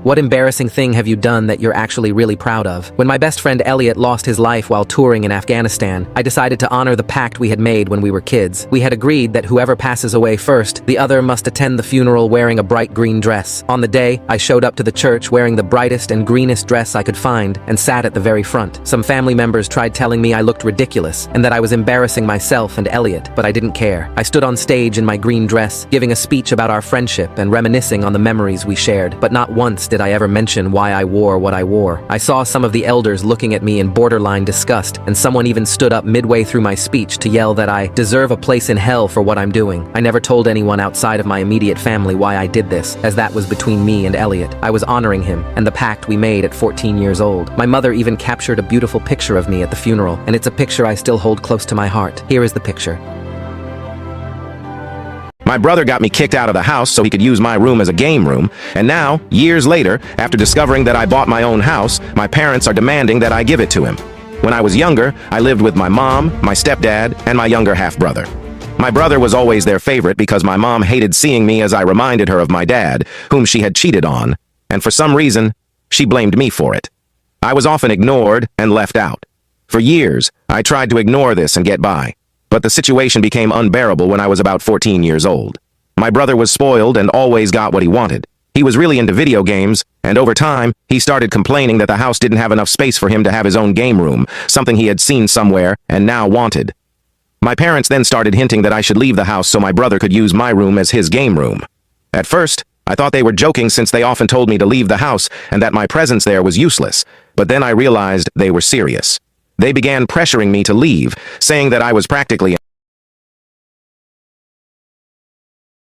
What embarrassing thing have you done that you're actually really proud of? When my best friend Elliot lost his life while touring in Afghanistan, I decided to honor the pact we had made when we were kids. We had agreed that whoever passes away first, the other must attend the funeral wearing a bright green dress. On the day, I showed up to the church wearing the brightest and greenest dress I could find and sat at the very front. Some family members tried telling me I looked ridiculous and that I was embarrassing myself and Elliot, but I didn't care. I stood on stage in my green dress, giving a speech about our friendship and reminiscing on the memories we shared, but not once did I ever mention why I wore what I wore. I saw some of the elders looking at me in borderline disgust, and someone even stood up midway through my speech to yell that I deserve a place in hell for what I'm doing. I never told anyone outside of my immediate family why I did this, as that was between me and Elliot. I was honoring him and the pact we made at 14 years old. My mother even captured a beautiful picture of me at the funeral, and it's a picture I still hold close to my heart. Here is the picture. My brother got me kicked out of the house so he could use my room as a game room, and now, years later, after discovering that I bought my own house, my parents are demanding that I give it to him. When I was younger, I lived with my mom, my stepdad, and my younger half-brother. My brother was always their favorite because my mom hated seeing me as I reminded her of my dad, whom she had cheated on, and for some reason, she blamed me for it. I was often ignored and left out. For years, I tried to ignore this and get by. But the situation became unbearable when I was about 14 years old. My brother was spoiled and always got what he wanted. He was really into video games, and over time, he started complaining that the house didn't have enough space for him to have his own game room, something he had seen somewhere and now wanted. My parents then started hinting that I should leave the house so my brother could use my room as his game room. At first, I thought they were joking since they often told me to leave the house and that my presence there was useless, but then I realized they were serious. They began pressuring me to leave, saying that I was practically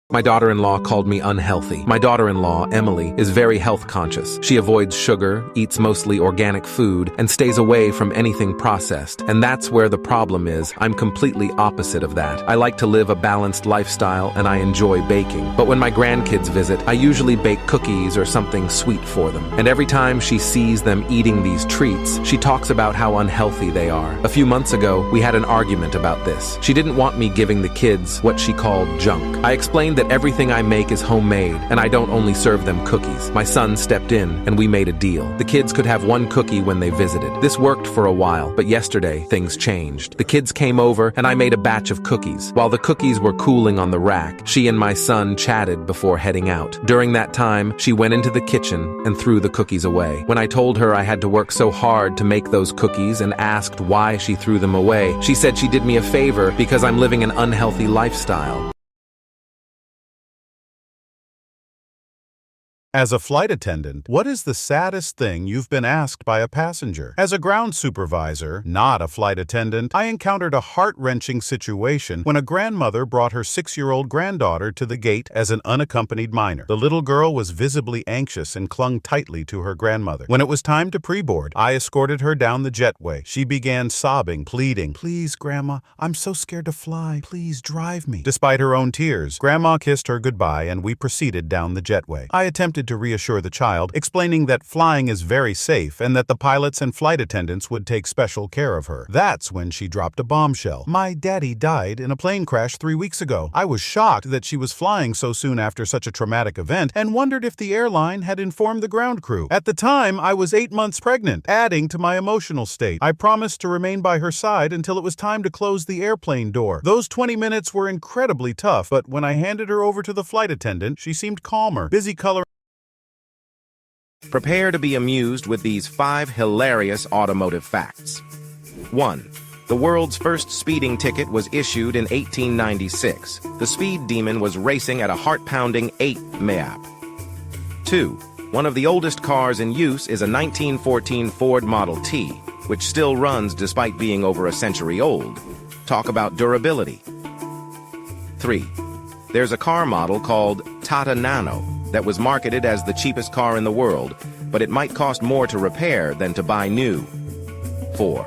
My daughter-in-law called me unhealthy. My daughter-in-law, Emily, is very health conscious. She avoids sugar, eats mostly organic food, and stays away from anything processed. And that's where the problem is. I'm completely opposite of that. I like to live a balanced lifestyle and I enjoy baking. But when my grandkids visit, I usually bake cookies or something sweet for them. And every time she sees them eating these treats, she talks about how unhealthy they are. A few months ago, we had an argument about this. She didn't want me giving the kids what she called junk. I explained that everything I make is homemade, and I don't only serve them cookies. My son stepped in, and we made a deal. The kids could have one cookie when they visited. This worked for a while, but yesterday, things changed. The kids came over, and I made a batch of cookies. While the cookies were cooling on the rack, she and my son chatted before heading out. During that time, she went into the kitchen and threw the cookies away. When I told her I had to work so hard to make those cookies and asked why she threw them away, she said she did me a favor because I'm living an unhealthy lifestyle. As a flight attendant, what is the saddest thing you've been asked by a passenger? As a ground supervisor, not a flight attendant, I encountered a heart-wrenching situation when a grandmother brought her 6-year-old granddaughter to the gate as an unaccompanied minor. The little girl was visibly anxious and clung tightly to her grandmother. When it was time to pre-board, I escorted her down the jetway. She began sobbing, pleading, "Please, Grandma, I'm so scared to fly. Please drive me." Despite her own tears, Grandma kissed her goodbye and we proceeded down the jetway. I attempted to reassure the child, explaining that flying is very safe and that the pilots and flight attendants would take special care of her. That's when she dropped a bombshell. "My daddy died in a plane crash 3 weeks ago." I was shocked that she was flying so soon after such a traumatic event and wondered if the airline had informed the ground crew. At the time, I was 8 months pregnant, adding to my emotional state. I promised to remain by her side until it was time to close the airplane door. Those 20 minutes were incredibly tough, but when I handed her over to the flight attendant, she seemed calmer, busy coloring. Prepare to be amused with these 5 hilarious automotive facts. 1. The world's first speeding ticket was issued in 1896. The speed demon was racing at a heart-pounding 8 mph. 2. One of the oldest cars in use is a 1914 Ford Model T, which still runs despite being over a century old. Talk about durability. 3. There's a car model called Tata Nano that was marketed as the cheapest car in the world, but it might cost more to repair than to buy new. 4.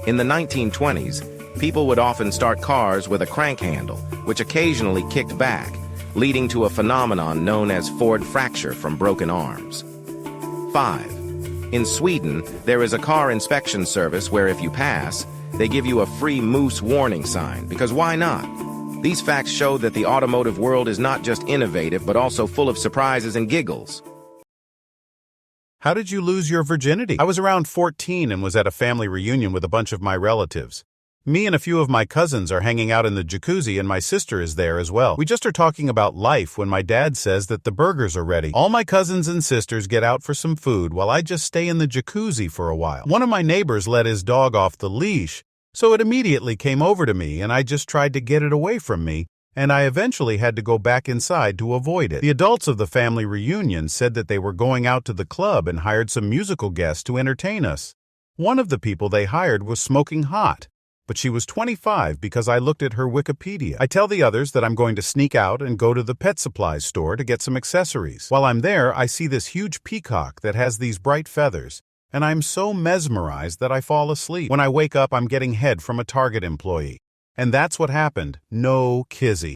In the 1920s, people would often start cars with a crank handle, which occasionally kicked back, leading to a phenomenon known as Ford fracture from broken arms. 5. In Sweden, there is a car inspection service where if you pass, they give you a free moose warning sign, because why not? These facts show that the automotive world is not just innovative, but also full of surprises and giggles. How did you lose your virginity? I was around 14 and was at a family reunion with a bunch of my relatives. Me and a few of my cousins are hanging out in the jacuzzi and my sister is there as well. We just are talking about life when my dad says that the burgers are ready. All my cousins and sisters get out for some food while I just stay in the jacuzzi for a while. One of my neighbors let his dog off the leash, so it immediately came over to me and I just tried to get it away from me, and I eventually had to go back inside to avoid it. The adults of the family reunion said that they were going out to the club and hired some musical guests to entertain us. One of the people they hired was smoking hot, but she was 25 because I looked at her Wikipedia. I tell the others that I'm going to sneak out and go to the pet supplies store to get some accessories. While I'm there, I see this huge peacock that has these bright feathers, and I'm so mesmerized that I fall asleep. When I wake up, I'm getting head from a Target employee. And that's what happened. No kizzy.